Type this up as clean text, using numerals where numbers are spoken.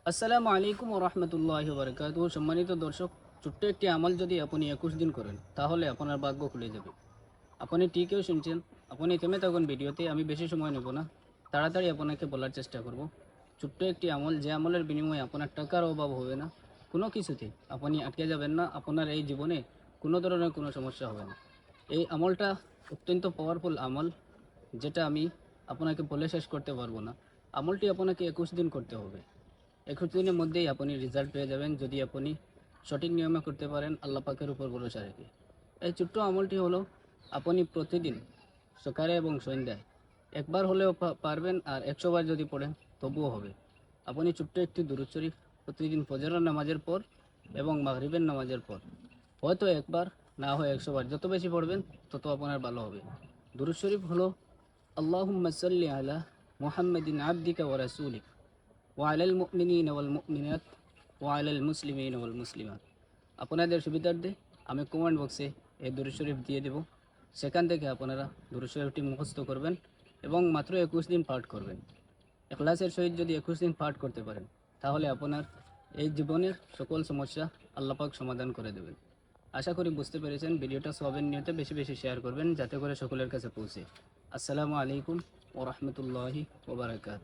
আসসালামু আলাইকুম ওয়া রাহমাতুল্লাহি ওয়া বারাকাতুহু। সম্মানিত দর্শক, ছোট্ট একটি আমল যদি আপনি 21 দিন করেন তাহলে আপনার ভাগ্য খুলে যাবে। আপনি ঠিকই শুনছেন। আপনি থেমে থাকুন ভিডিওতে, আমি বেশি সময় নেব না। তাড়াতাড়ি আপনাকে বলার চেষ্টা করব। ছোট্ট একটি আমল, যে আমলের বিনিময়ে আপনার টাকার অভাব হবে না, কোনো কিছুতে আপনি আটকে যাবেন না, আপনার এই জীবনে কোনো ধরনের কোনো সমস্যা হবে না। এই আমলটা অত্যন্ত পাওয়ারফুল আমল, যেটা আমি আপনাকে বলে শেষ করতে পারবো না। আমলটি আপনাকে 21 দিন করতে হবে। 21 দিনের মধ্যেই আপনি রেজাল্ট পেয়ে যাবেন, যদি আপনি সঠিক নিয়মে করতে পারেন, আল্লাহ পাকের উপর ভরসা রেখে। এই ছোট্ট আমলটি হলো, আপনি প্রতিদিন সকালে এবং সন্ধ্যায় একবার হলেও পারবেন, আর 100 বার যদি পড়েন তবুও হবে। আপনি ছোট্ট একটি দুরূদ শরীফ প্রতিদিন ফজরের নামাজের পর এবং মাগরিবের নামাজের পর, হয়তো একবার, না হয় 100 বার, যত বেশি পড়বেন তত আপনার ভালো হবে। দুরূদ শরীফ হলো, আল্লাহুম্মা সাল্লি আলা মুহাম্মাদিন আবদিকা ওয়া রাসূলিক ওয়াইলাল মুমিনিন ওয়াল মুমিনাত ওয়াইলাল মুসলিমিন ওয়াল মুসলিমাত। আপনাদের সুবিধার্থে আমি কমেন্ট বক্সে এই দুরূদ শরীফ দিয়ে দেব। সেখান থেকে আপনারা দুরূদ শরীফটি মুখস্থ করবেন এবং মাত্র 21 দিন পাঠ করবেন। ইখলাসের সহিত যদি 21 দিন পাঠ করতে পারেন, তাহলে আপনার এই জীবনের সকল সমস্যা আল্লাহ পাক সমাধান করে দেবেন। আশা করি বুঝতে পেরেছেন। ভিডিওটা সবের নিয়তে বেশি বেশি শেয়ার করবেন, যাতে করে সকলের কাছে পৌঁছে। আসসালামু আলাইকুম ওয়া রাহমাতুল্লাহি ওয়া বারাকাতুহু।